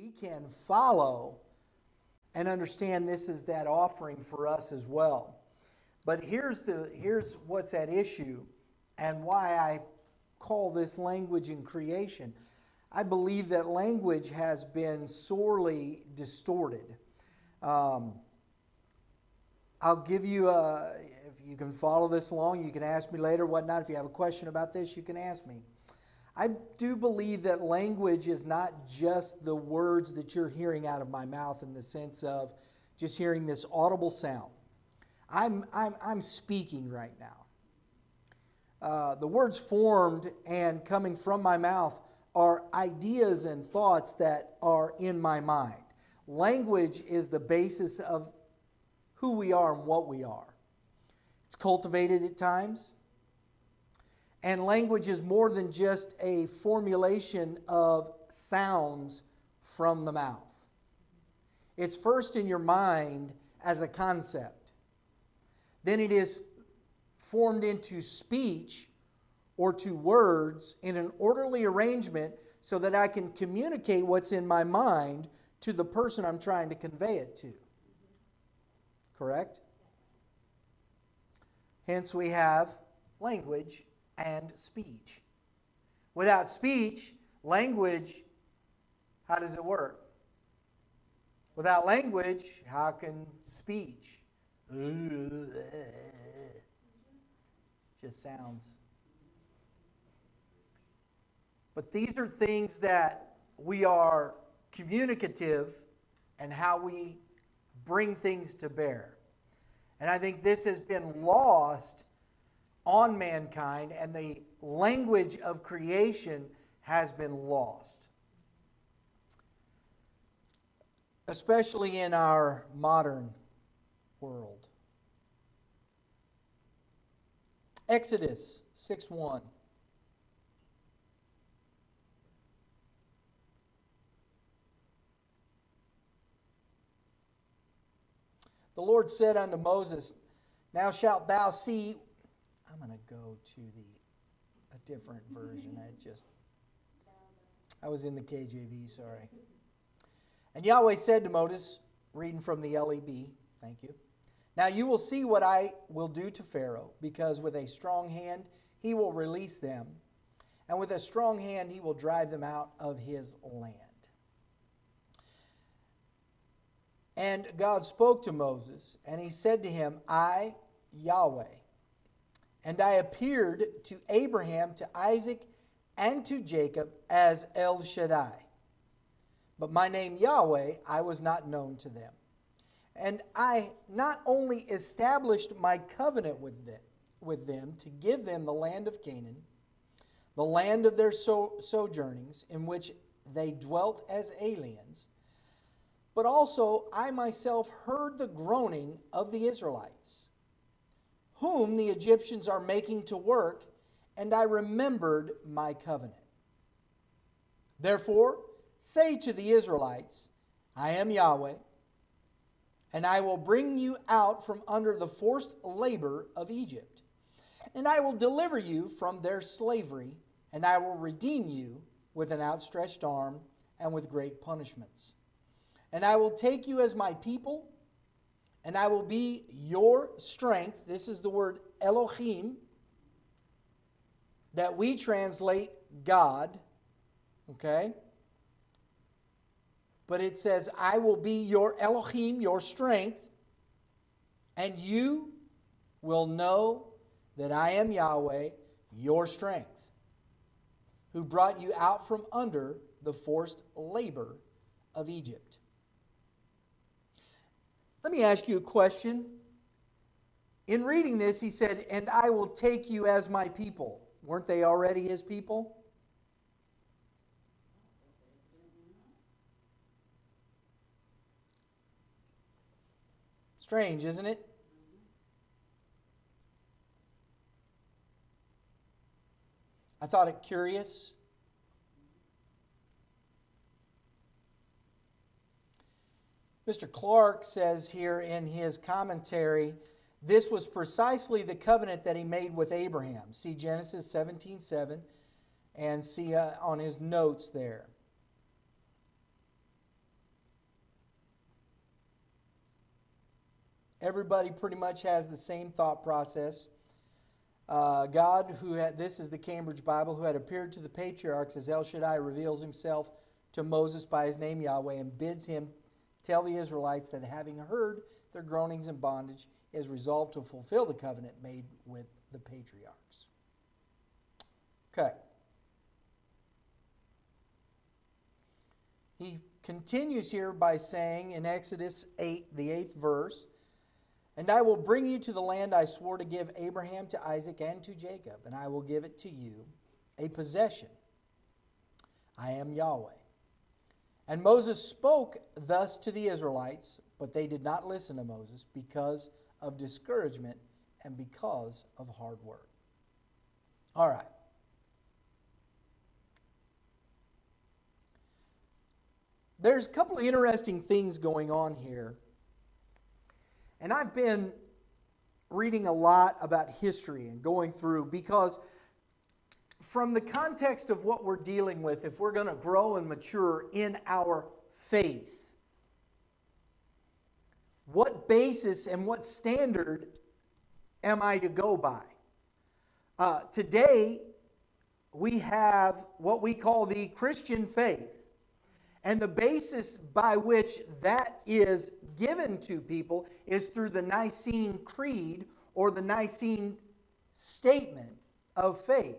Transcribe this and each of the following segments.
we can follow and understand this is that offering for us as well. But here's what's at issue and why I call this language in creation. I believe that language has been sorely distorted. I'll give you if you can follow this along, you can ask me later, whatnot. If you have a question about this, you can ask me. I do believe that language is not just the words that you're hearing out of my mouth in the sense of just hearing this audible sound. I'm speaking right now. The words formed and coming from my mouth are ideas and thoughts that are in my mind. Language is the basis of who we are and what we are. It's cultivated at times. And language is more than just a formulation of sounds from the mouth. It's first in your mind as a concept. Then it is formed into speech or to words in an orderly arrangement so that I can communicate what's in my mind to the person I'm trying to convey it to. Correct? Hence we have language and speech. Without speech, language, how does it work? Without language, how can speech? Just sounds. But these are things that we are communicative and how we bring things to bear. And I think this has been lost on mankind, and the language of creation has been lost. Especially in our modern world. Exodus 6:1. The Lord said unto Moses, now shalt thou see. I'm going to go to a different version. I was in the KJV, sorry. And Yahweh said to Moses, reading from the LEB, thank you. Now you will see what I will do to Pharaoh, because with a strong hand he will release them, and with a strong hand he will drive them out of his land. And God spoke to Moses, and he said to him, I, Yahweh, and I appeared to Abraham, to Isaac, and to Jacob as El Shaddai. But my name Yahweh, I was not known to them. And I not only established my covenant with them to give them the land of Canaan, the land of their sojournings, in which they dwelt as aliens, but also I myself heard the groaning of the Israelites, whom the Egyptians are making to work, and I remembered my covenant. Therefore, say to the Israelites, I am Yahweh, and I will bring you out from under the forced labor of Egypt, and I will deliver you from their slavery, and I will redeem you with an outstretched arm and with great punishments. And I will take you as my people, and I will be your strength. This is the word Elohim, that we translate God, okay? But it says, I will be your Elohim, your strength, and you will know that I am Yahweh, your strength, who brought you out from under the forced labor of Egypt. Let me ask you a question. In reading this, he said, and I will take you as my people. Weren't they already his people? Strange, isn't it? I thought it curious. Mr. Clark says here in his commentary, this was precisely the covenant that he made with Abraham. See Genesis 17:7 and see on his notes there. Everybody pretty much has the same thought process. God, this is the Cambridge Bible, who had appeared to the patriarchs as El Shaddai, reveals himself to Moses by his name Yahweh and bids him tell the Israelites that having heard their groanings and bondage, he has resolved to fulfill the covenant made with the patriarchs. Okay. He continues here by saying in Exodus 8, the 8th verse, "And I will bring you to the land I swore to give Abraham, to Isaac, and to Jacob, and I will give it to you, a possession. I am Yahweh." And Moses spoke thus to the Israelites, but they did not listen to Moses because of discouragement and because of hard work. All right. There's a couple of interesting things going on here. And I've been reading a lot about history and going through, because from the context of what we're dealing with, if we're going to grow and mature in our faith, what basis and what standard am I to go by? Today, we have what we call the Christian faith. And the basis by which that is given to people is through the Nicene Creed, or the Nicene Statement of Faith.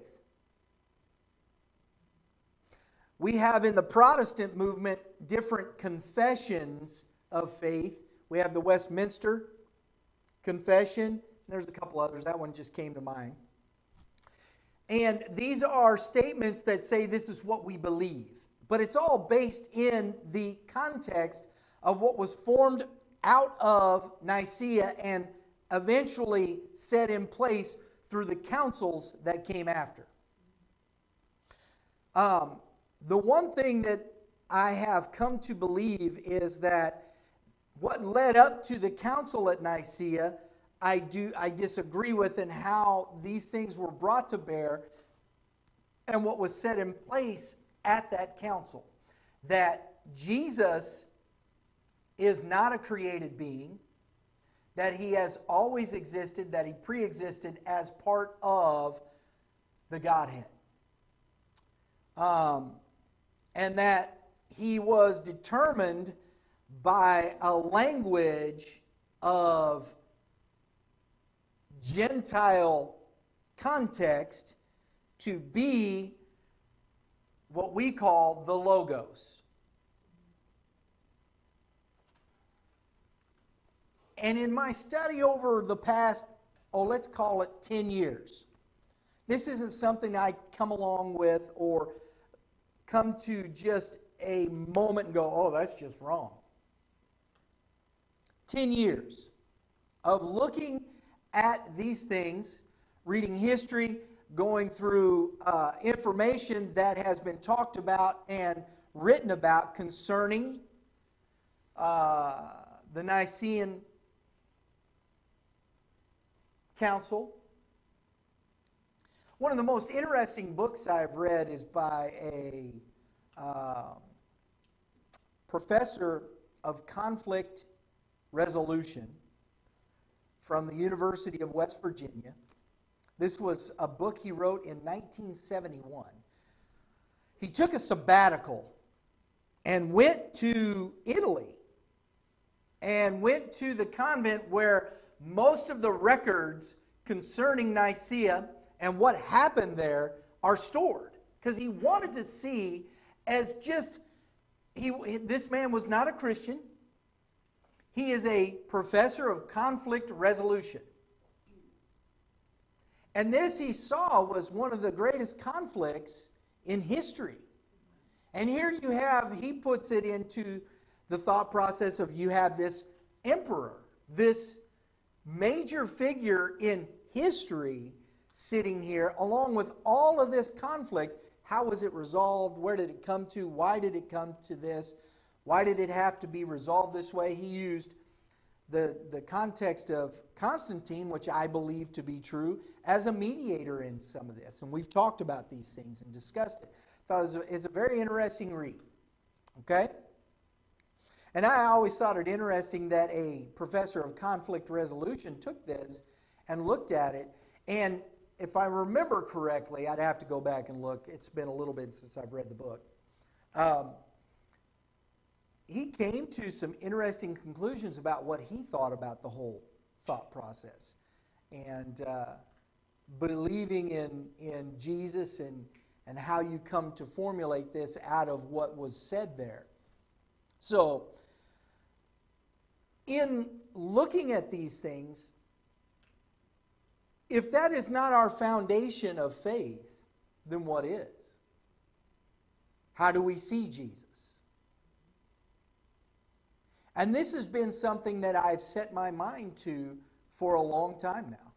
We have in the Protestant movement different confessions of faith. We have the Westminster Confession. There's a couple others. That one just came to mind. And these are statements that say this is what we believe. But it's all based in the context of what was formed out of Nicaea and eventually set in place through the councils that came after. The one thing that I have come to believe is that what led up to the council at Nicaea, I disagree with, in how these things were brought to bear and what was set in place at that council. That Jesus is not a created being, that he has always existed, that he pre-existed as part of the Godhead. And that he was determined by a language of Gentile context to be what we call the Logos. And in my study over the past, let's call it 10 years, this isn't something I come along with or come to just a moment and go, oh, that's just wrong. 10 years of looking at these things, reading history, going through information that has been talked about and written about concerning the Nicene Council. One of the most interesting books I've read is by a professor of conflict resolution from the University of West Virginia. This was a book he wrote in 1971. He took a sabbatical and went to Italy and went to the convent where most of the records concerning Nicaea and what happened there are stored. Because he wanted to see, as just, this man was not a Christian. He is a professor of conflict resolution. And this he saw was one of the greatest conflicts in history. And here you have, he puts it into the thought process of, you have this emperor, this major figure in history sitting here, along with all of this conflict. How was it resolved? Where did it come to? Why did it come to this? Why did it have to be resolved this way? He used the context of Constantine, which I believe to be true, as a mediator in some of this. And we've talked about these things and discussed it. I thought it's a very interesting read. Okay? And I always thought it interesting that a professor of conflict resolution took this and looked at it. And if I remember correctly, I'd have to go back and look. It's been a little bit since I've read the book. He came to some interesting conclusions about what he thought about the whole thought process. And believing in Jesus and how you come to formulate this out of what was said there. So, in looking at these things, if that is not our foundation of faith, then what is? How do we see Jesus? And this has been something that I've set my mind to for a long time now.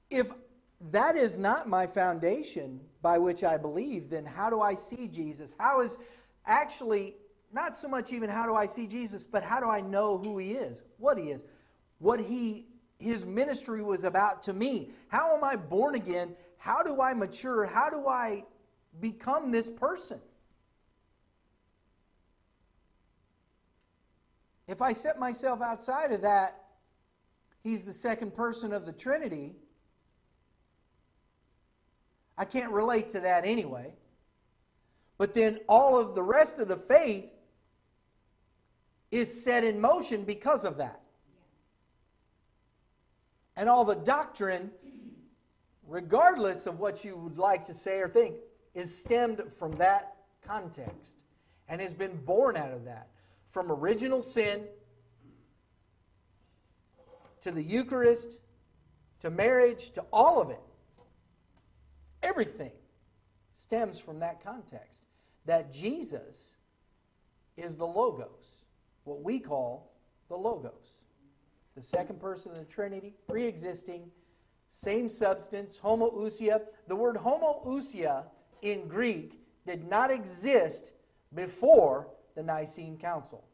If that is not my foundation by which I believe, then how do I see Jesus? How is actually, not so much even how do I see Jesus, but how do I know who He is, what He is, what His ministry was about to me? How am I born again? How do I mature? How do I become this person? If I set myself outside of that, He's the second person of the Trinity, I can't relate to that anyway. But then all of the rest of the faith is set in motion because of that. And all the doctrine, regardless of what you would like to say or think, is stemmed from that context and has been born out of that. From original sin to the Eucharist to marriage to all of it. Everything stems from that context. That Jesus is the Logos, what we call the Logos. The second person of the Trinity, pre-existing, same substance, homoousia. The word homoousia in Greek did not exist before the Nicene Council.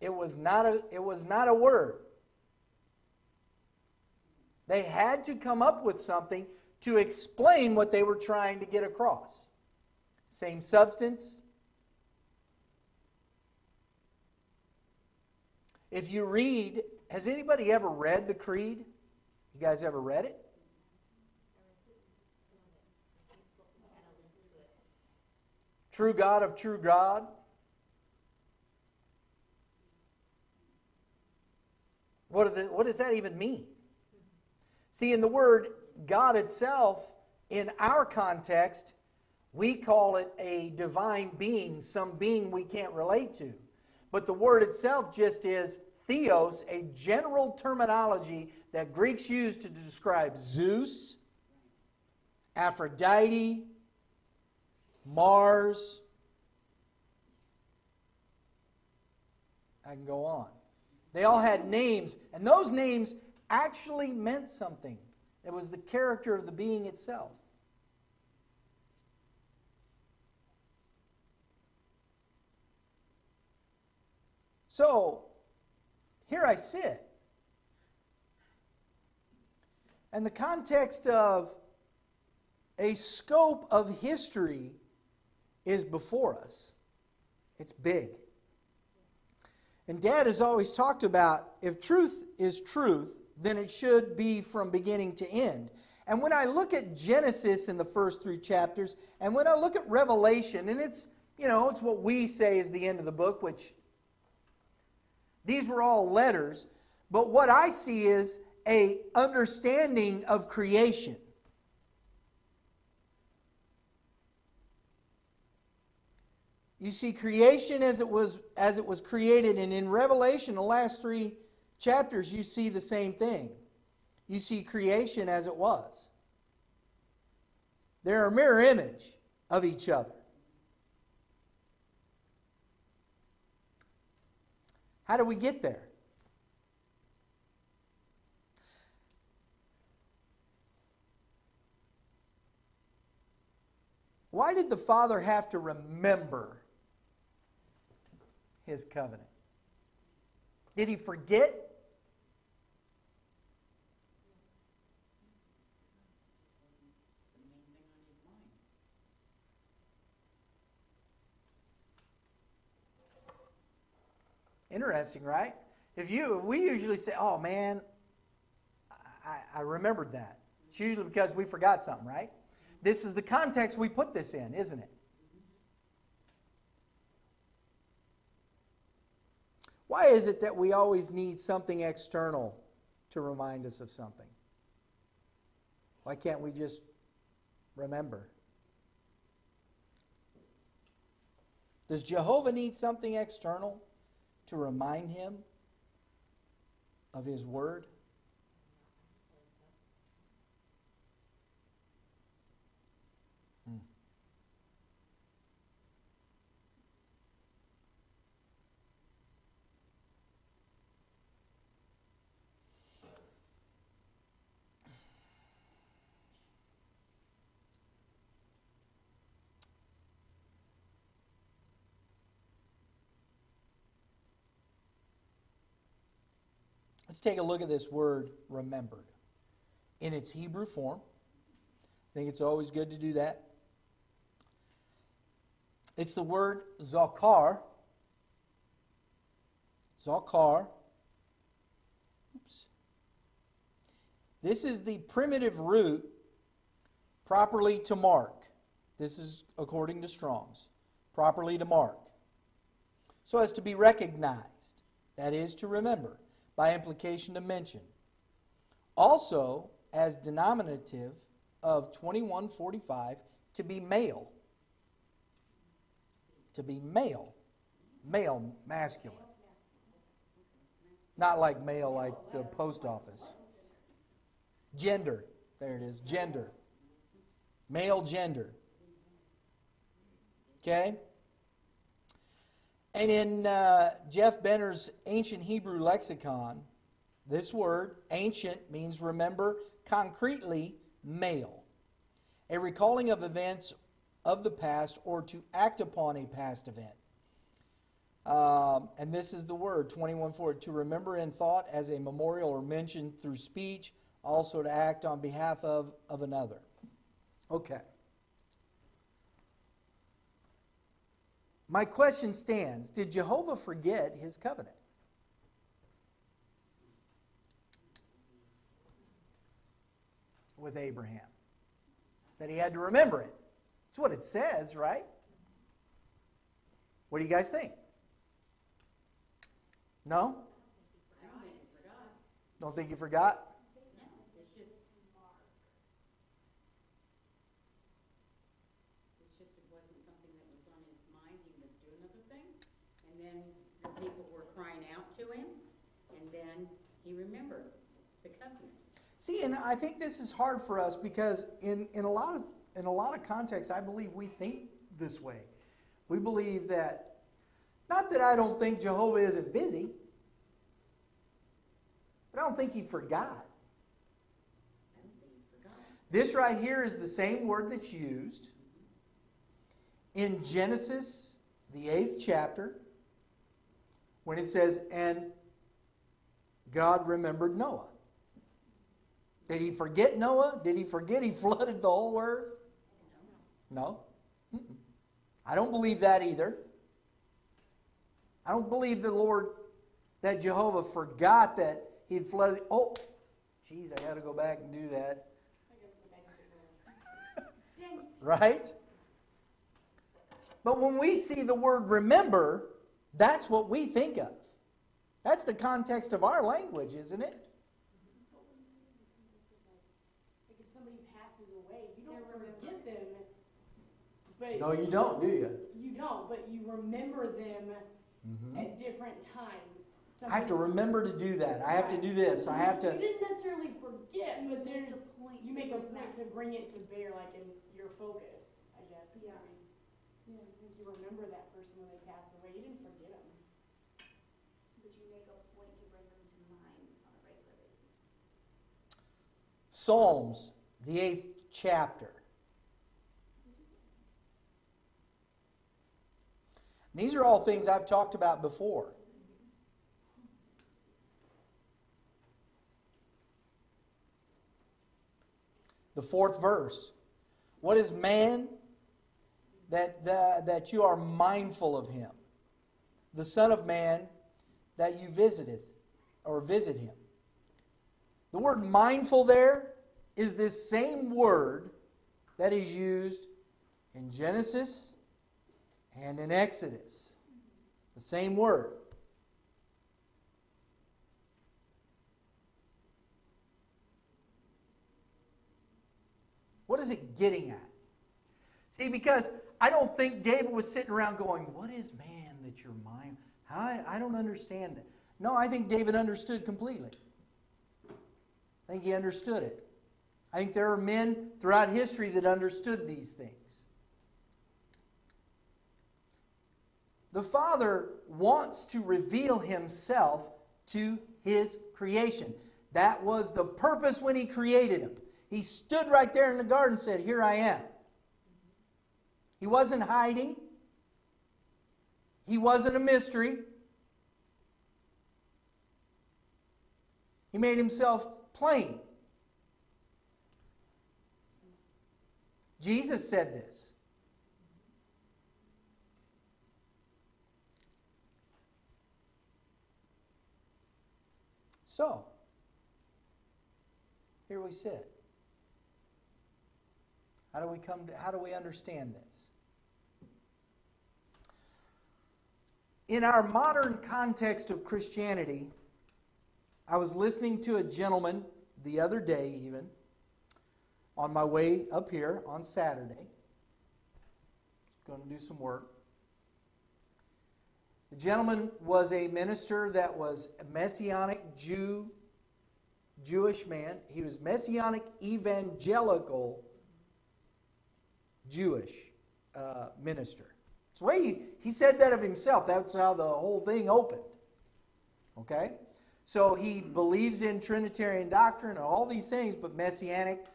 It was not a word. They had to come up with something to explain what they were trying to get across. Same substance. If you read, has anybody ever read the Creed? You guys ever read it? True God of true God. What does that even mean? See, in the word God itself, in our context, we call it a divine being, some being we can't relate to. But the word itself just is theos, a general terminology that Greeks use to describe Zeus, Aphrodite, Mars. I can go on. They all had names, and those names actually meant something. It was the character of the being itself. So, here I sit. And the context of a scope of history is before us. It's big. And Dad has always talked about if truth is truth, then it should be from beginning to end. And when I look at Genesis in the first 3 chapters, and when I look at Revelation, and it's what we say is the end of the book, which these were all letters, but what I see is a understanding of creation. You see creation as it was created, and in Revelation, the last 3 chapters, you see the same thing. You see creation as it was. They're a mirror image of each other. How do we get there? Why did the Father have to remember His covenant? Did He forget? interesting, right? We usually say, oh man, I remembered that. It's usually because we forgot something, right? This is the context we put this in, isn't it? Why is it that we always need something external to remind us of something? Why can't we just remember? Does Jehovah need something external to remind him of his word? Let's take a look at this word, remembered, in its Hebrew form. I think it's always good to do that. It's the word zakar. Zakar. Oops. This is the primitive root properly to mark. This is according to Strong's. Properly to mark. So as to be recognized. That is to remember. By implication to mention. Also, as denominative of 2145, to be male. To be male. Male, masculine. Not like male like the post office. Gender. There it is. Gender. Male gender. Okay? And in Jeff Benner's Ancient Hebrew Lexicon, this word, ancient, means remember, concretely, male. A recalling of events of the past or to act upon a past event. And this is the word, 21:4, to remember in thought as a memorial or mention through speech, also to act on behalf of another. Okay. My question stands, did Jehovah forget his covenant? With Abraham. That he had to remember it. That's what it says, right? What do you guys think? No? Don't think he forgot? He remembered the covenant. See, and I think this is hard for us because in a lot of contexts, I believe we think this way. We believe that, not that I don't think Jehovah isn't busy, but I don't think he forgot. I don't think he forgot. This right here is the same word that's used in Genesis, the 8th chapter, when it says, and God remembered Noah. Did he forget Noah? Did he forget he flooded the whole earth? No. I don't believe that either. I don't believe the Lord, that Jehovah forgot that he had flooded. Oh, geez, I got to go back and do that. Right? But when we see the word remember, that's what we think of. That's the context of our language, isn't it? Like if somebody passes away, you don't forget them. But No, you don't, do you? You don't, but you remember them at different times. I have to remember to do that. I have to do this. I have to. You didn't necessarily forget, but you make a point to bring it to bear, like in your focus, I guess. Yeah. I think you remember that person when they pass away. You didn't forget them. But you make a point to bring them to mind on a regular basis. Psalms, the 8th chapter. These are all things I've talked about before. The 4th verse. What is man that you are mindful of him? The Son of Man that you visiteth or visit him. The word mindful there is this same word that is used in Genesis and in Exodus. The same word. What is it getting at? See, because I don't think David was sitting around going, what is man that you're mindful? I don't understand that. No, I think David understood completely. I think he understood it. I think there are men throughout history that understood these things. The Father wants to reveal himself to his creation. That was the purpose when he created him. He stood right there in the garden and said, here I am. He wasn't hiding. He wasn't a mystery. He made himself plain. Jesus said this. So, here we sit. How do we understand this? In our modern context of Christianity, I was listening to a gentleman the other day even, on my way up here on Saturday. Just going to do some work. The gentleman was a minister that was a Messianic Jewish man. He was Messianic evangelical Jewish minister. It's the way he said that of himself. That's how the whole thing opened. Okay? So he believes in Trinitarian doctrine and all these things, but Messianic,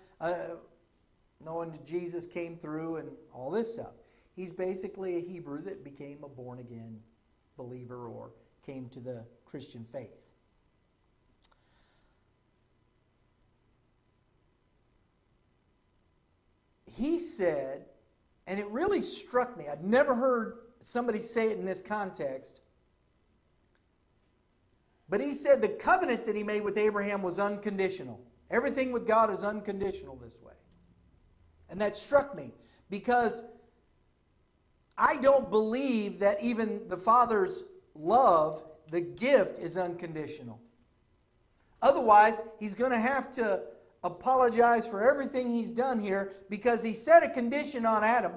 knowing that Jesus came through and all this stuff. He's basically a Hebrew that became a born-again believer or came to the Christian faith. He said, and it really struck me, I'd never heard somebody say it in this context, but he said the covenant that he made with Abraham was unconditional. Everything with God is unconditional this way. And that struck me because I don't believe that even the Father's love, the gift, is unconditional. Otherwise, he's going to have to apologize for everything he's done here because he set a condition on Adam.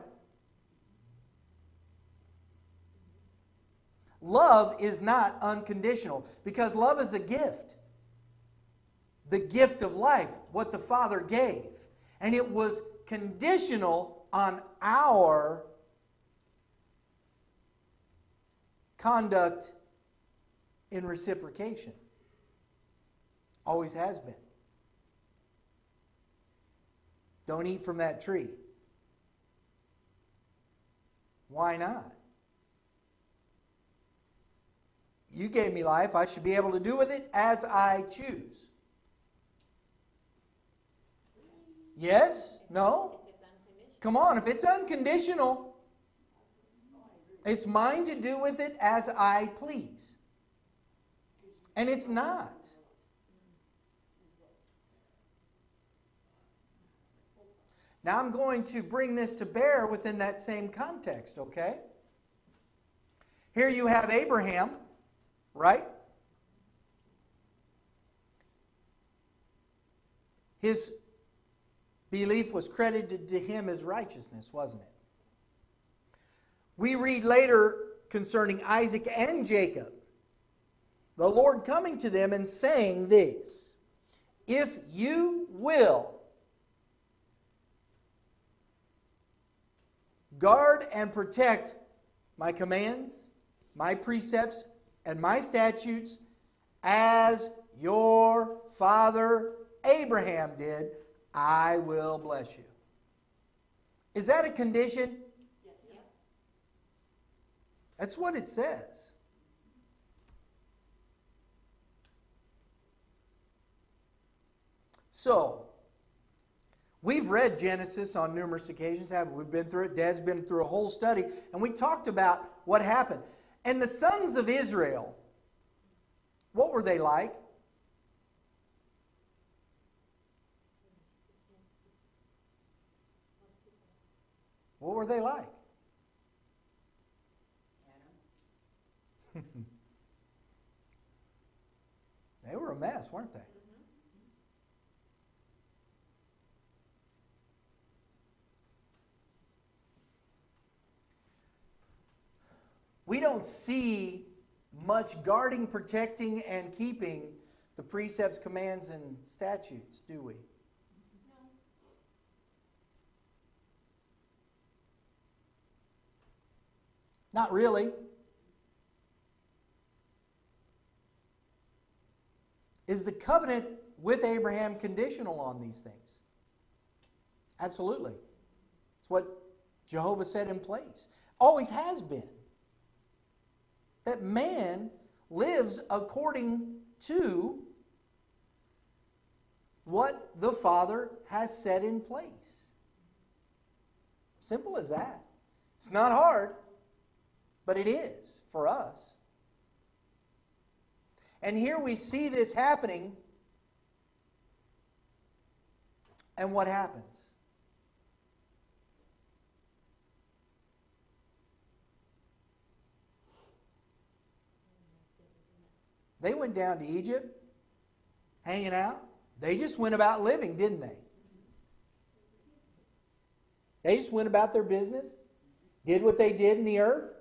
Love is not unconditional because love is a gift. The gift of life, what the Father gave. And it was conditional on our conduct in reciprocation. Always has been. Don't eat from that tree. Why not? You gave me life. I should be able to do with it as I choose. Yes? No? Come on, if it's unconditional, it's mine to do with it as I please. And it's not. Now I'm going to bring this to bear within that same context, okay? Here you have Abraham, right? His belief was credited to him as righteousness, wasn't it? We read later concerning Isaac and Jacob, the Lord coming to them and saying this, if you will guard and protect my commands, my precepts, and my statutes as your father Abraham did, I will bless you. Is that a condition? Yes. That's what it says. So, we've read Genesis on numerous occasions, haven't we? We've been through it. Dad's been through a whole study, and we talked about what happened. And the sons of Israel What were they like? What were they like? Adam. They were a mess, weren't they? We don't see much guarding, protecting, and keeping the precepts, commands, and statutes, do we? Not really. Is the covenant with Abraham conditional on these things? Absolutely. It's what Jehovah set in place. Always has been. That man lives according to what the Father has set in place. Simple as that. It's not hard, but it is for us. And here we see this happening. And what happens? They went down to Egypt, hanging out. They just went about living, didn't they? They just went about their business, did what they did in the earth.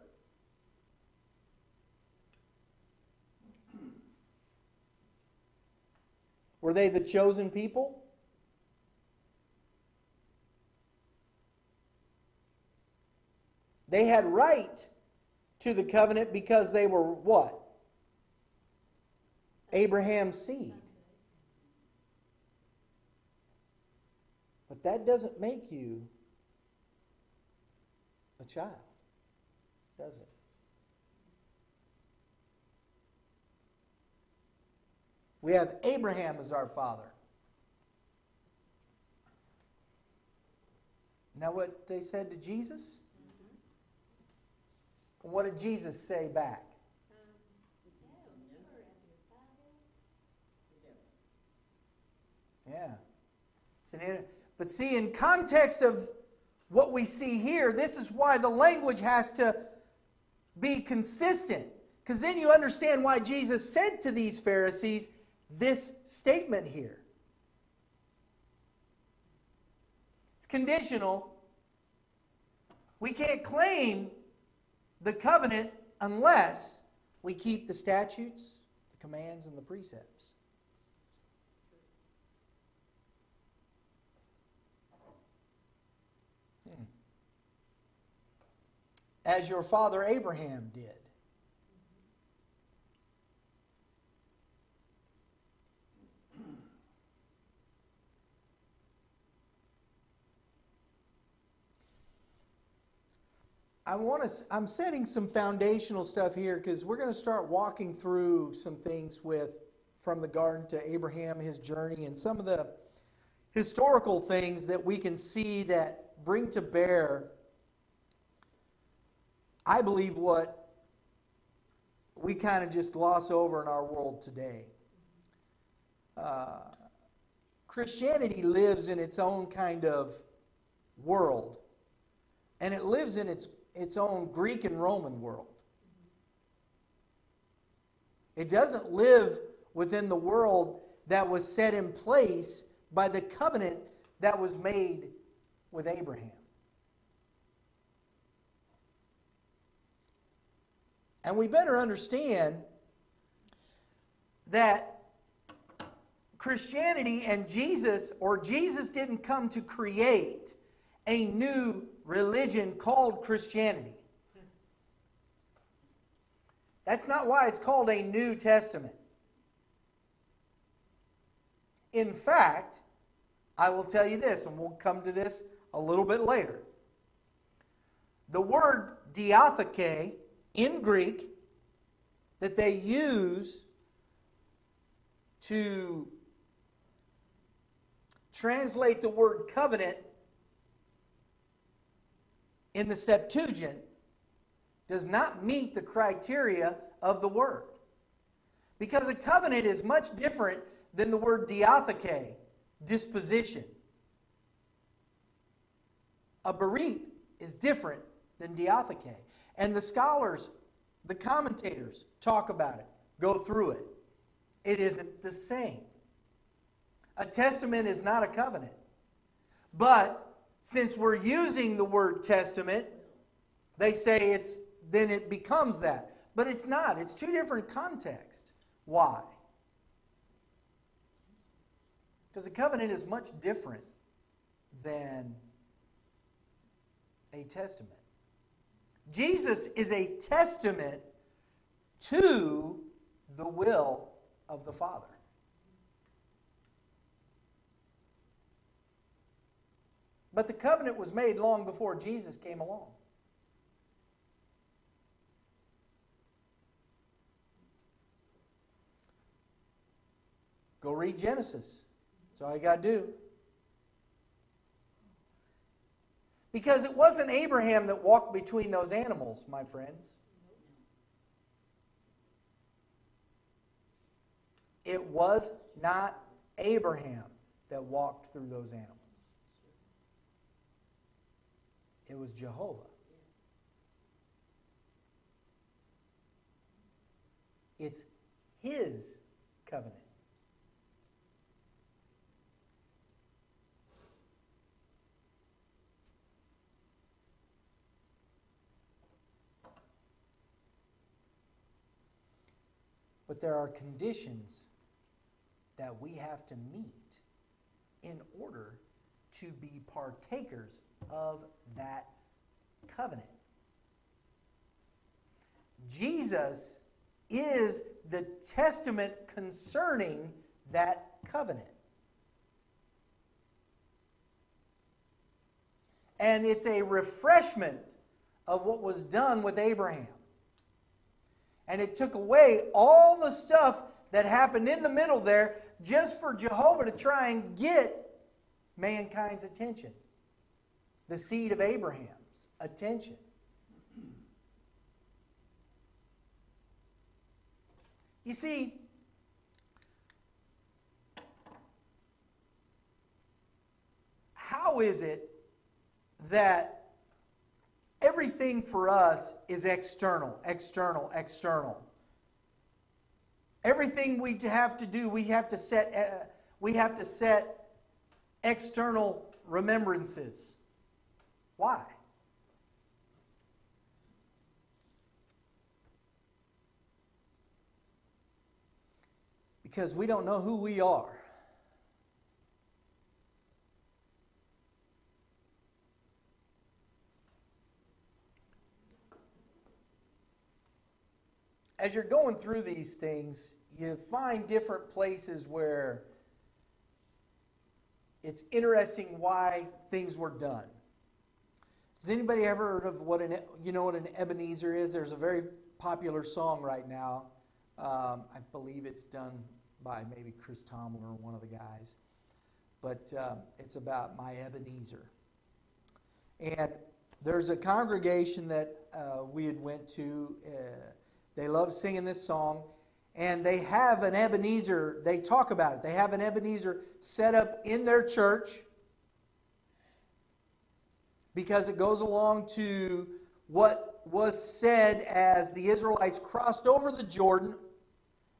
Were they the chosen people? They had right to the covenant because they were what? Abraham's seed. But that doesn't make you a child, does it? We have Abraham as our father. Now what they said to Jesus? What did Jesus say back? Yeah. But see, in context of what we see here, this is why the language has to be consistent. Because then you understand why Jesus said to these Pharisees this statement here. It's conditional. We can't claim the covenant unless we keep the statutes, the commands, and the precepts. As your father Abraham did. I'm setting some foundational stuff here because we're going to start walking through some things from the garden to Abraham, his journey, and some of the historical things that we can see that bring to bear, I believe, what we kind of just gloss over in our world today. Christianity lives in its own kind of world, and it lives in its own Greek and Roman world. It doesn't live within the world that was set in place by the covenant that was made with Abraham. And we better understand that Christianity and Jesus didn't come to create a new religion called Christianity. That's not why it's called a New Testament. In fact, I will tell you this, and we'll come to this a little bit later. The word diatheke in Greek that they use to translate the word covenant in the Septuagint does not meet the criteria of the word. Because a covenant is much different than the word diatheke, disposition. A berit is different than diatheke. And the scholars, the commentators, talk about it, go through it. It isn't the same. A testament is not a covenant. But since we're using the word testament, they say then it becomes that. But it's not. It's two different contexts. Why? Because a covenant is much different than a testament. Jesus is a testament to the will of the Father. But the covenant was made long before Jesus came along. Go read Genesis. That's all you got to do. Because it wasn't Abraham that walked between those animals, my friends. It was not Abraham that walked through those animals. It was Jehovah. It's His covenant. But there are conditions that we have to meet in order to be partakers of that covenant. Jesus is the testament concerning that covenant. And it's a refreshment of what was done with Abraham. And it took away all the stuff that happened in the middle there just for Jehovah to try and get mankind's attention. The seed of Abraham's attention. You see, how is it that everything for us is external, external, external? Everything we have to do, we have to set external remembrances. Why? Because we don't know who we are. As you're going through these things, you find different places where it's interesting why things were done. Has anybody ever heard of what an Ebenezer is? There's a very popular song right now. I believe it's done by maybe Chris Tomlin or one of the guys. But it's about my Ebenezer. And there's a congregation that we had went to. They love singing this song. And they have an Ebenezer. They talk about it. They have an Ebenezer set up in their church because it goes along to what was said as the Israelites crossed over the Jordan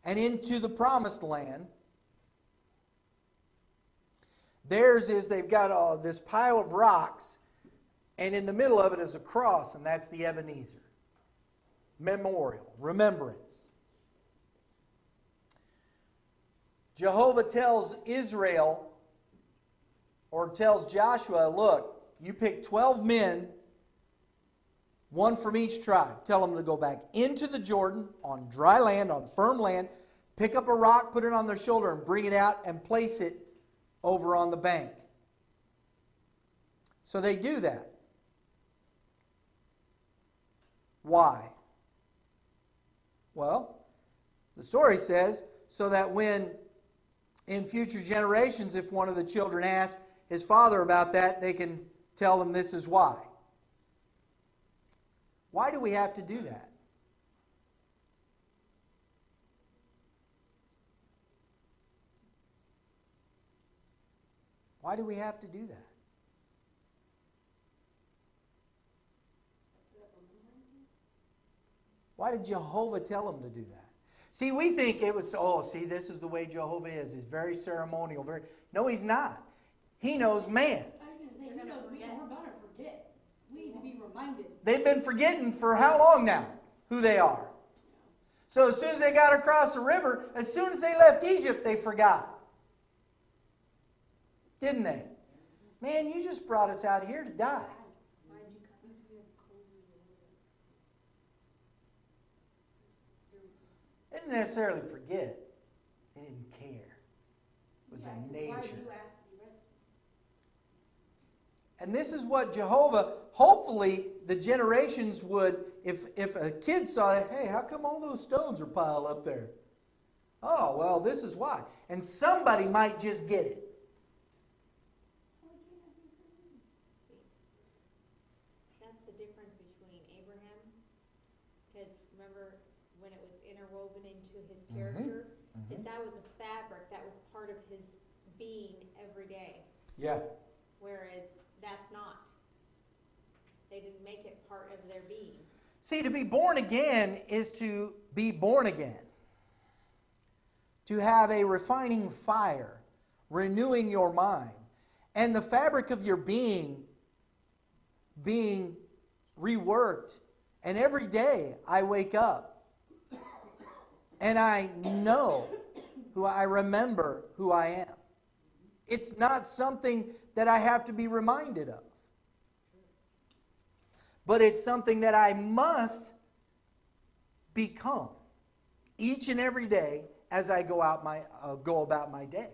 and into the Promised Land. Theirs is they've got this pile of rocks, and in the middle of it is a cross, and that's the Ebenezer. Memorial, remembrance. Jehovah tells Israel, or tells Joshua, look, you pick 12 men, one from each tribe. Tell them to go back into the Jordan on dry land, on firm land, pick up a rock, put it on their shoulder, and bring it out and place it over on the bank. So they do that. Why? Well, the story says, so that when in future generations, if one of the children asks his father about that, they can tell them this is why. Why do we have to do that? Why do we have to do that? Why did Jehovah tell him to do that? See, we think it was, this is the way Jehovah is. He's very ceremonial. No, he's not. He knows man. I was going to say, he knows we're going to forget. We need to be reminded. They've been forgetting for how long now who they are. So as soon as they got across the river, as soon as they left Egypt, they forgot. Didn't they? Man, you just brought us out here to die. They didn't necessarily forget. They didn't care. It was in nature. Why did you ask to be rescued? And this is what Jehovah, hopefully the generations would, if a kid saw it, hey, how come all those stones are piled up there? Oh, well, this is why. And somebody might just get it. That's the difference between Abraham, because remember when it was interwoven into his character, is that was a fabric, that was part of his being every day. Yeah. Whereas that's not. They didn't make it part of their being. See, to be born again is to be born again. To have a refining fire, renewing your mind, and the fabric of your being reworked. And every day I wake up and I know I remember who I am. It's not something that I have to be reminded of. But it's something that I must become each and every day as I go about my day.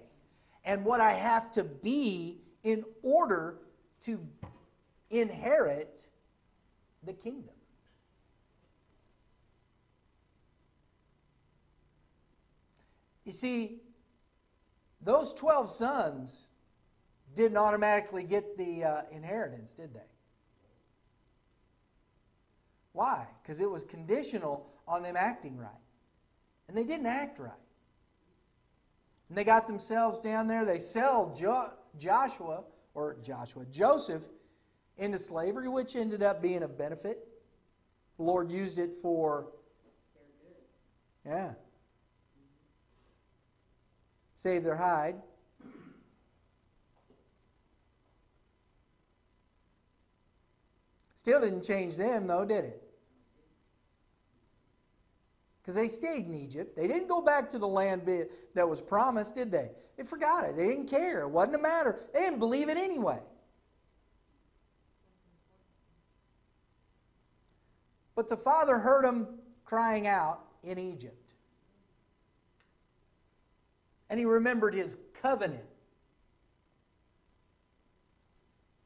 And what I have to be in order to inherit the kingdom. You see, those 12 sons didn't automatically get the inheritance, did they? Why? Because it was conditional on them acting right. And they didn't act right. And they got themselves down there. They sell Joseph into slavery, which ended up being of benefit. The Lord used it for, save their hide. Still didn't change them, though, did it? Because they stayed in Egypt. They didn't go back to the land that was promised, did they? They forgot it. They didn't care. It wasn't a matter. They didn't believe it anyway. But the father heard them crying out in Egypt. And he remembered his covenant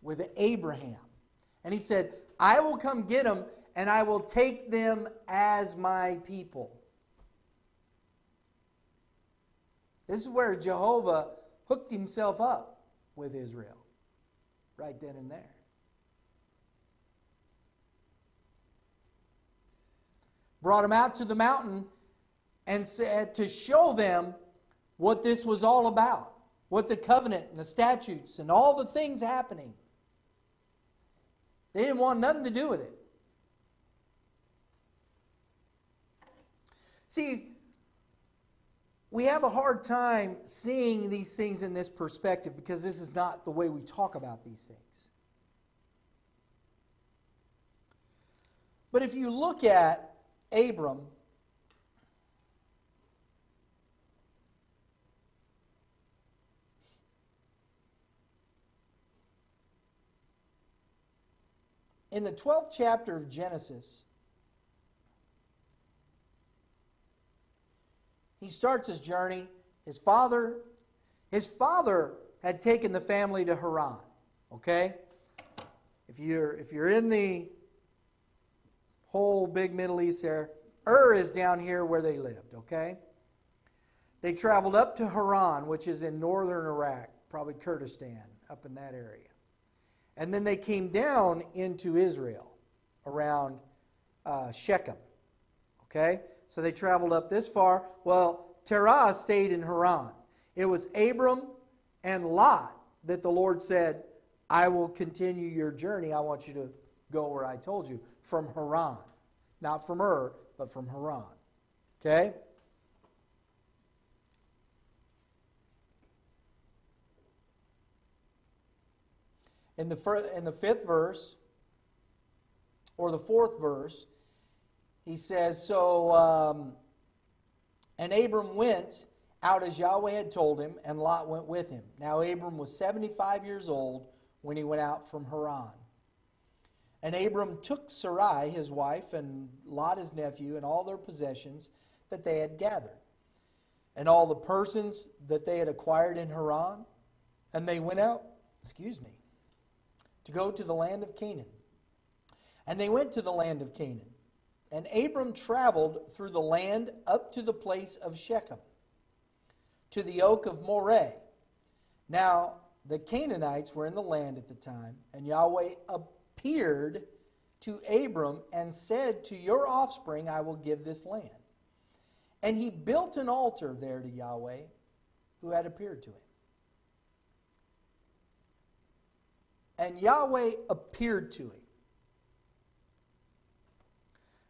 with Abraham. And he said, I will come get them, and I will take them as my people. This is where Jehovah hooked himself up with Israel, right then and there. Brought them out to the mountain and said to show them what this was all about, what the covenant and the statutes and all the things happening. They didn't want nothing to do with it. See, we have a hard time seeing these things in this perspective because this is not the way we talk about these things. But if you look at Abram, in the 12th chapter of Genesis, he starts his journey. His father had taken the family to Haran. Okay? If you're in the whole big Middle East there, is down here where they lived, okay? They traveled up to Haran, which is in northern Iraq, probably Kurdistan, up in that area. And then they came down into Israel around Shechem. Okay? So they traveled up this far. Well, Terah stayed in Haran. It was Abram and Lot that the Lord said, I will continue your journey. I want you to go where I told you. From Haran. Not from Ur, but from Haran. Okay? In the fifth verse, or the fourth verse, he says, and Abram went out as Yahweh had told him, and Lot went with him. Now Abram was 75 years old when he went out from Haran. And Abram took Sarai, his wife, and Lot, his nephew, and all their possessions that they had gathered, and all the persons that they had acquired in Haran, and they went out, to go to the land of Canaan. And they went to the land of Canaan. And Abram traveled through the land up to the place of Shechem, to the oak of Moreh. Now, the Canaanites were in the land at the time, and Yahweh appeared to Abram and said, to your offspring I will give this land. And he built an altar there to Yahweh, who had appeared to him. And Yahweh appeared to him.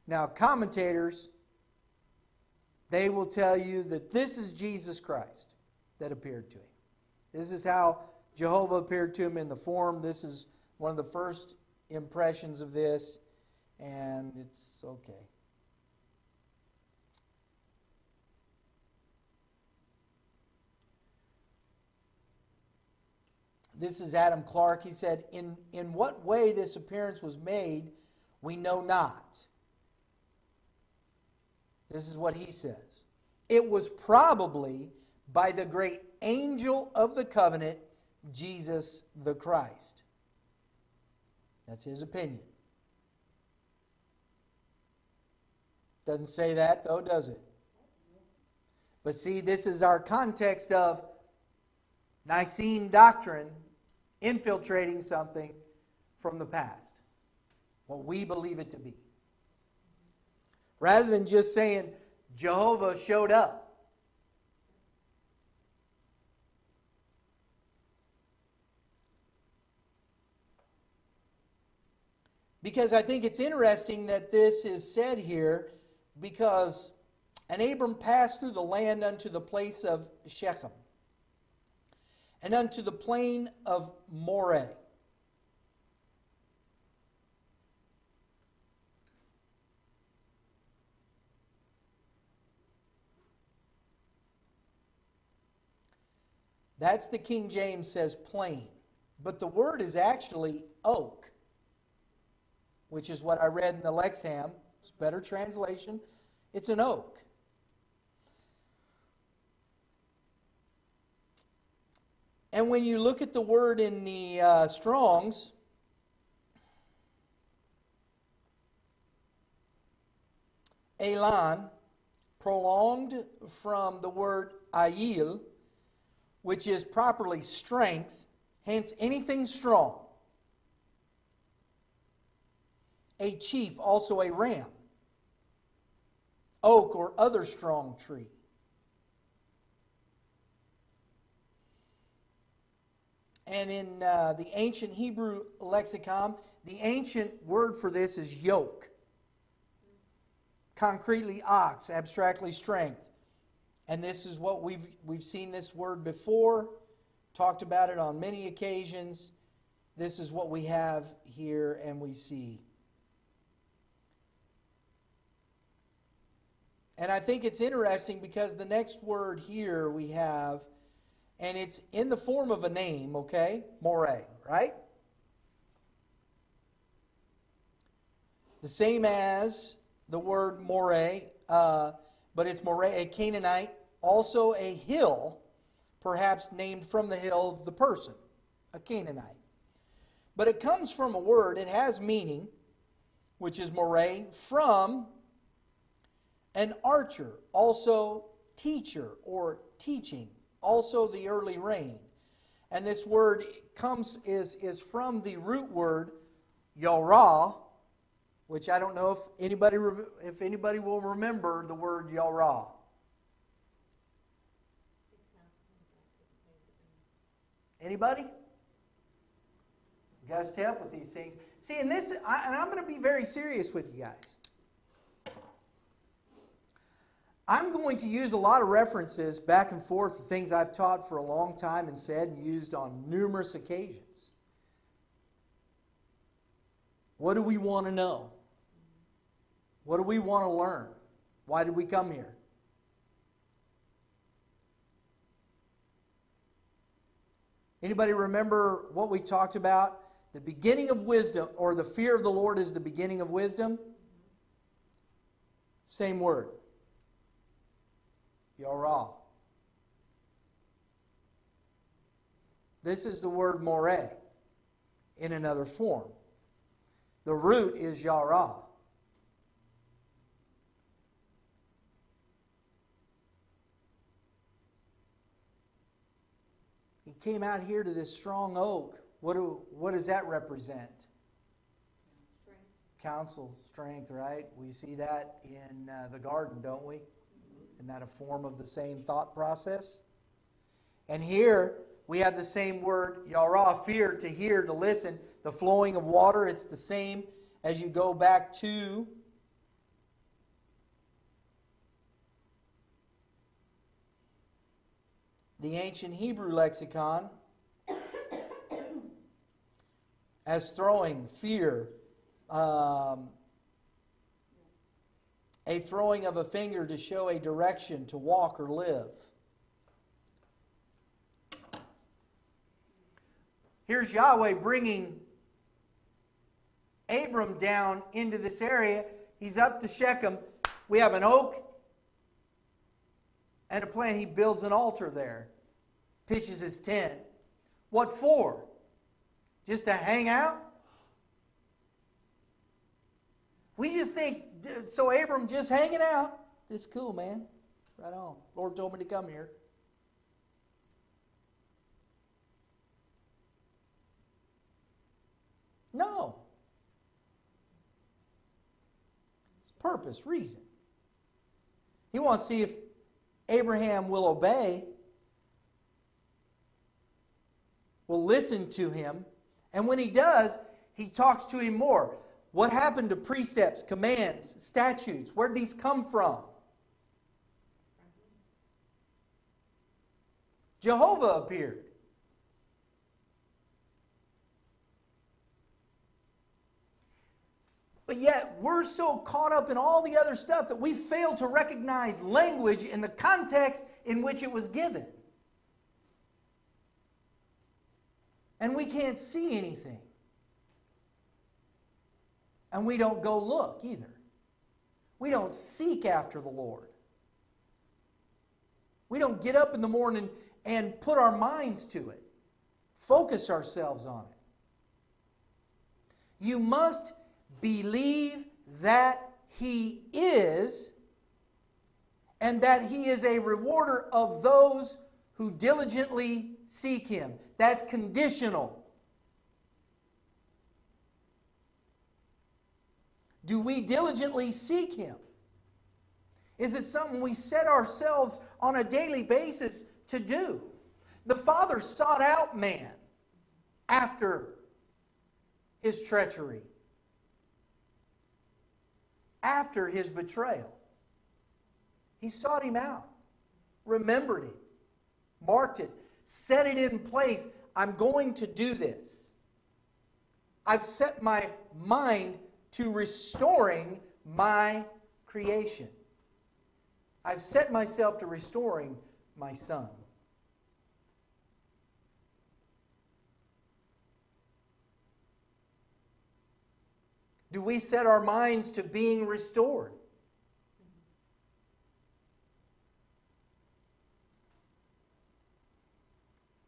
Now, commentators, they will tell you that this is Jesus Christ that appeared to him. This is how Jehovah appeared to him in the form. This is one of the first impressions of this, and it's okay. This is Adam Clark. He said, in what way this appearance was made, we know not. This is what he says. It was probably by the great angel of the covenant, Jesus the Christ. That's his opinion. Doesn't say that, though, does it? But see, this is our context of Nicene doctrine infiltrating something from the past. What we believe it to be. Rather than just saying Jehovah showed up. Because I think it's interesting that this is said here, because and Abram passed through the land unto the place of Shechem, and unto the plain of Moreh. That's the King James says plain. But the word is actually oak, which is what I read in the Lexham. It's a better translation. It's an oak. And when you look at the word in the Strong's, elan, prolonged from the word ayil, which is properly strength, hence anything strong. A chief, also a ram, oak or other strong tree. And in the ancient Hebrew lexicon, the ancient word for this is yoke. Concretely ox, abstractly strength. And this is what we've seen this word before, talked about it on many occasions. This is what we have here and we see. And I think it's interesting because the next word here we have, and it's in the form of a name, okay? Moreh, right? The same as the word Moreh, but it's Moreh, a Canaanite, also a hill, perhaps named from the hill of the person, a Canaanite. But it comes from a word, it has meaning, which is Moreh, from an archer, also teacher or teaching, also the early rain. And this word is from the root word Yorah, which I don't know if anybody will remember the word Yorah. Anybody? You guys help with these things. See, and I'm going to be very serious with you guys. I'm going to use a lot of references back and forth to things I've taught for a long time and said and used on numerous occasions. What do we want to know? What do we want to learn? Why did we come here? Anybody remember what we talked about? The beginning of wisdom, or the fear of the Lord is the beginning of wisdom? Same word. Yarah. This is the word moreh in another form. The root is yarah. He came out here to this strong oak. What does that represent? Strength. Counsel, strength, right? We see that in the garden, don't we? Isn't that a form of the same thought process? And here we have the same word, yarah, fear, to hear, to listen. The flowing of water, it's the same as you go back to the ancient Hebrew lexicon as throwing, fear, a throwing of a finger to show a direction to walk or live. Here's Yahweh bringing Abram down into this area. He's up to Shechem. We have an oak and a plant. He builds an altar there, pitches his tent. What for? Just to hang out? We just think, so Abram just hanging out. It's cool, man. Right on. Lord told me to come here. No. It's purpose, reason. He wants to see if Abraham will obey, will listen to him, and when he does, he talks to him more. What happened to precepts, commands, statutes? Where did these come from? Jehovah appeared. But yet, we're so caught up in all the other stuff that we fail to recognize language in the context in which it was given. And we can't see anything. And we don't go look either. We don't seek after the Lord. We don't get up in the morning and put our minds to it. Focus ourselves on it. You must believe that He is, and that He is a rewarder of those who diligently seek Him. That's conditional. Do we diligently seek Him? Is it something we set ourselves on a daily basis to do? The Father sought out man after his treachery, after his betrayal. He sought him out, remembered it, marked it, set it in place. I'm going to do this. I've set my mind to restoring my creation. I've set myself to restoring my son. Do we set our minds to being restored?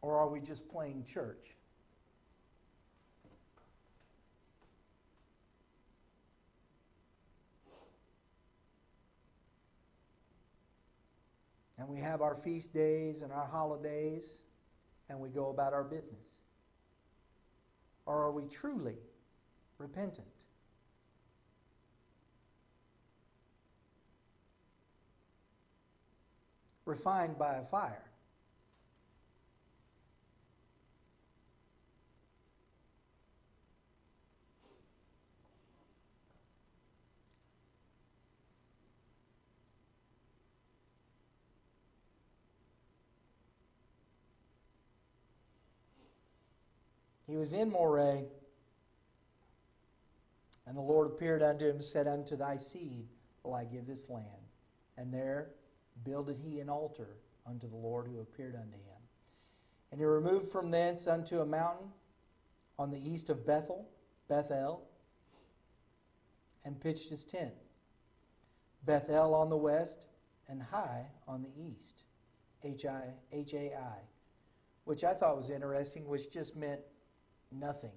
Or are we just playing church? And we have our feast days and our holidays, and we go about our business. Or are we truly repentant? Refined by a fire. He was in Moreh, and the Lord appeared unto him and said, Unto thy seed will I give this land. And there builded he an altar unto the Lord who appeared unto him. And he removed from thence unto a mountain on the east of Bethel, and pitched his tent. Bethel on the west, and Hai on the east. H-A-I, which I thought was interesting, which just meant nothing,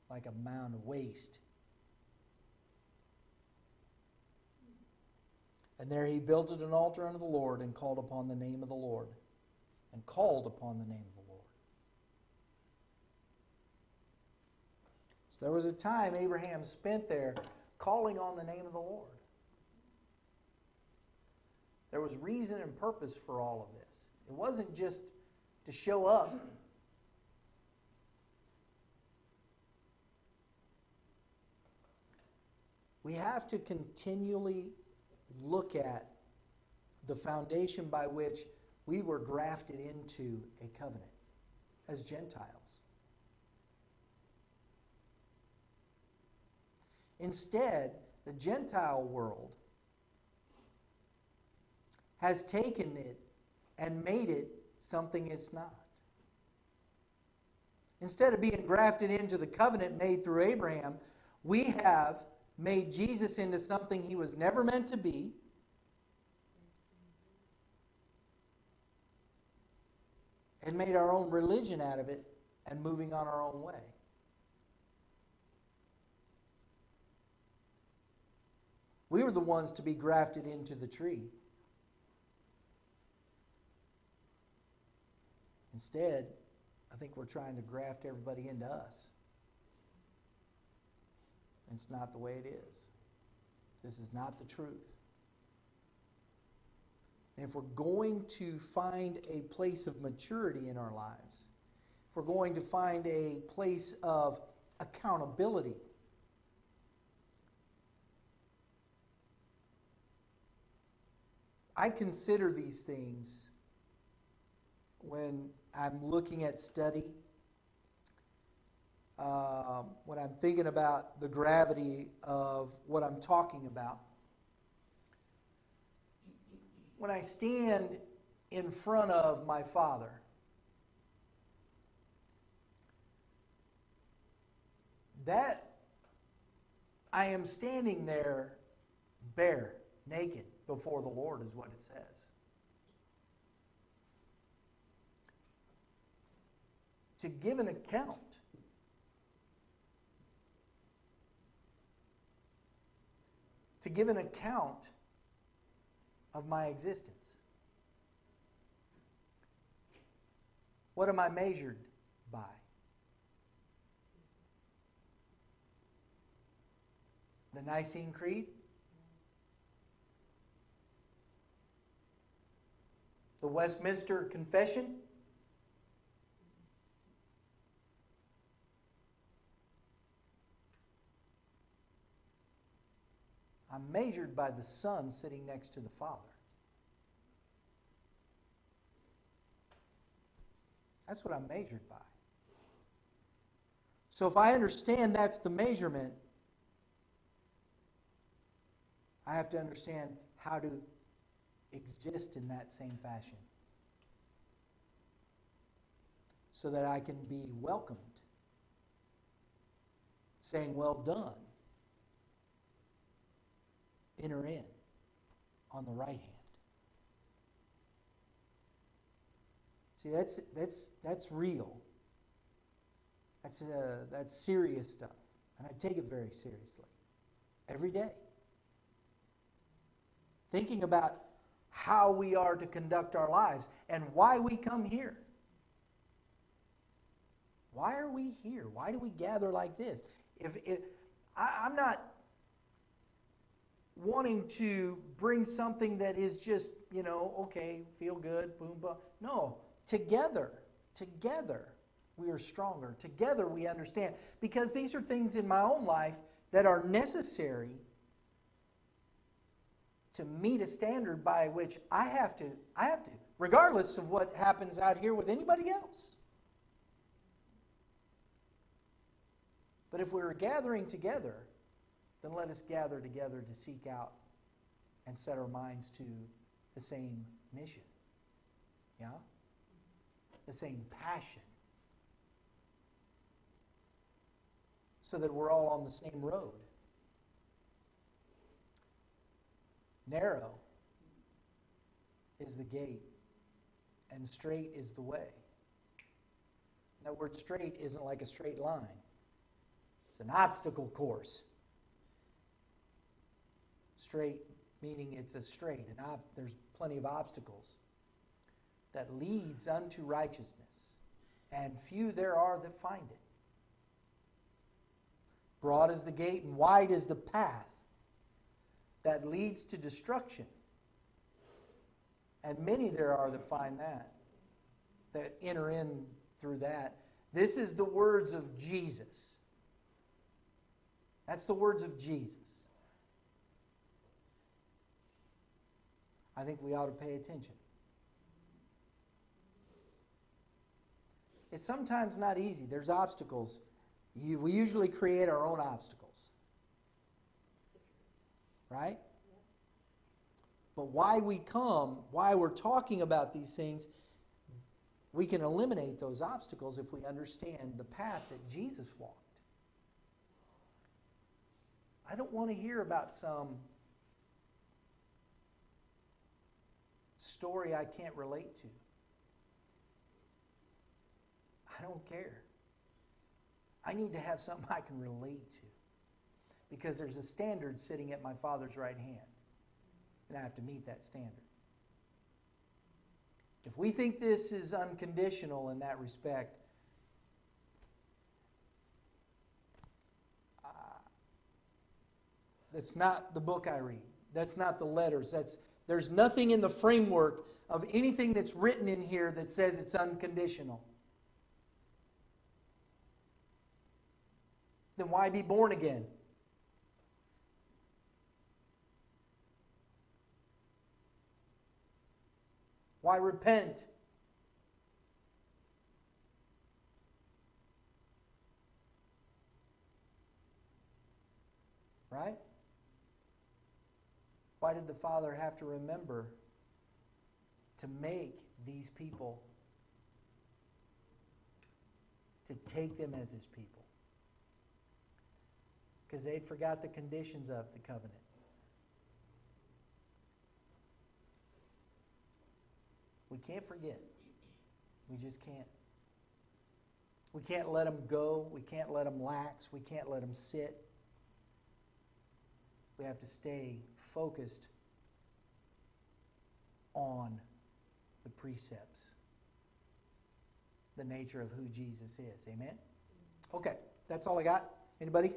like a mound of waste. And there he built an altar unto the Lord, and called upon the name of the Lord. And called upon the name of the Lord. So there was a time Abraham spent there calling on the name of the Lord. There was reason and purpose for all of this. It wasn't just to show up. We have to continually look at the foundation by which we were grafted into a covenant as Gentiles. Instead, the Gentile world has taken it and made it something it's not. Instead of being grafted into the covenant made through Abraham, we have made Jesus into something he was never meant to be. And made our own religion out of it and moving on our own way. We were the ones to be grafted into the tree. Instead, I think we're trying to graft everybody into us. It's not the way it is. This is not the truth. And if we're going to find a place of maturity in our lives, if we're going to find a place of accountability, I consider these things when I'm looking at study, when I'm thinking about the gravity of what I'm talking about. When I stand in front of my Father, that I am standing there bare, naked, before the Lord is what it says. To give an account. To give an account of my existence. What am I measured by? The Nicene Creed? The Westminster Confession? I'm measured by the Son sitting next to the Father. That's what I'm measured by. So if I understand that's the measurement, I have to understand how to exist in that same fashion so that I can be welcomed, saying, "Well done. Enter in on the right hand." See, that's real. That's serious stuff, and I take it very seriously every day. Thinking about how we are to conduct our lives and why we come here. Why are we here? Why do we gather like this? I'm not wanting to bring something that is just, okay, feel good, boom, boom. No, together, we are stronger. Together we understand. Because these are things in my own life that are necessary to meet a standard by which I have to, regardless of what happens out here with anybody else. But if we're gathering together, then let us gather together to seek out and set our minds to the same mission. Yeah? The same passion. So that we're all on the same road. Narrow is the gate, and straight is the way. That word straight isn't like a straight line. It's an obstacle course. Straight meaning it's a straight, and there's plenty of obstacles that leads unto righteousness, and few there are that find it. Broad is the gate and wide is the path that leads to destruction, and many there are that find that enter in through that. This is the words of Jesus. That's the words of Jesus. I think we ought to pay attention. It's sometimes not easy. There's obstacles. We usually create our own obstacles. Right? But why we're talking about these things, we can eliminate those obstacles if we understand the path that Jesus walked. I don't want to hear about some story I can't relate to. I don't care. I need to have something I can relate to. Because there's a standard sitting at my Father's right hand. And I have to meet that standard. If we think this is unconditional in that respect, that's not the book I read. That's not the letters. There's nothing in the framework of anything that's written in here that says it's unconditional. Then why be born again? Why repent? Right? Why did the Father have to remember to make these people, to take them as His people? Because they'd forgot the conditions of the covenant. We can't forget. We just can't. We can't let them go. We can't let them lax. We can't let them sit. We have to stay focused on the precepts, the nature of who Jesus is. Amen? Okay, that's all I got. Anybody?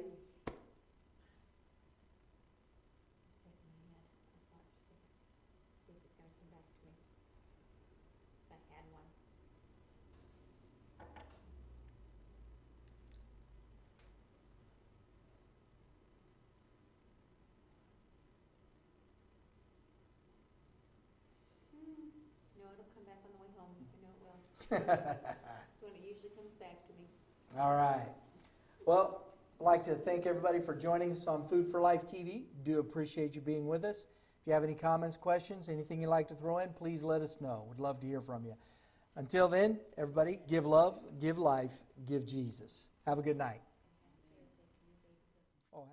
That's when it usually comes back to me. All right. Well, I'd like to thank everybody for joining us on Food for Life TV. Do appreciate you being with us. If you have any comments, questions, anything you'd like to throw in, please let us know. We'd love to hear from you. Until then, everybody, give love, give life, give Jesus. Have a good night. Oh,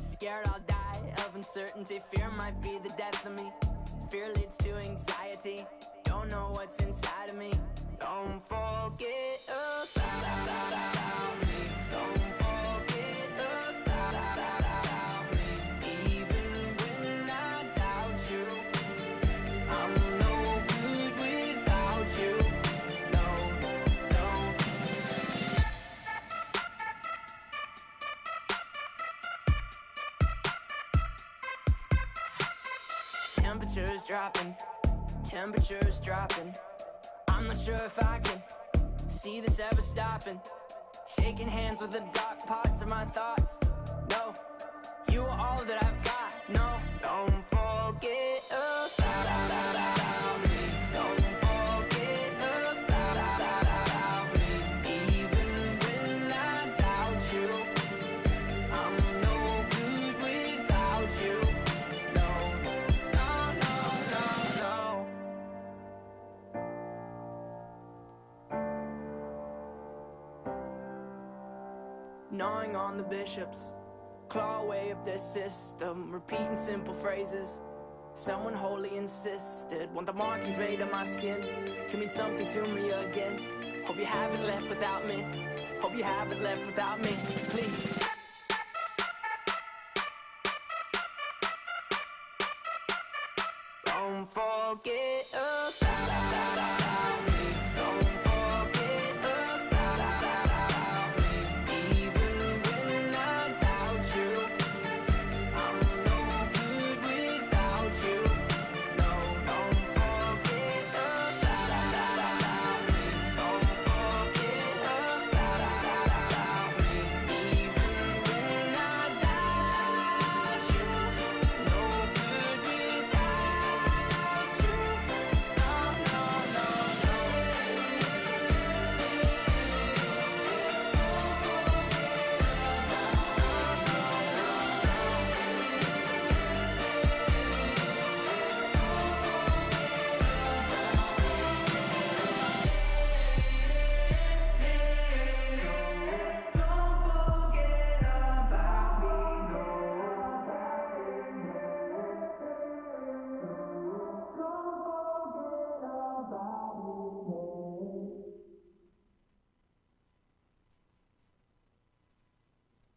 Scared I'll die of uncertainty. Fear might be the death of me. Fear leads to anxiety. Don't know what's inside of me. Don't forget about me. Don't forget about me. Even when I doubt you. temperature's dropping, temperature's dropping. I'm not sure if I can see this ever stopping. Shaking hands with the dark parts of my thoughts. No, you are all that I've got. No, don't forget about me. Don't forget about me. Even when I doubt you, I'm no good without you. No, no, no, no, no. Gnawing on the bishops, claw away up their system, repeating simple phrases. Someone wholly insisted, want the markings made on my skin to mean something to me again. Hope you haven't left without me. Hope you haven't left without me. Please. Don't forget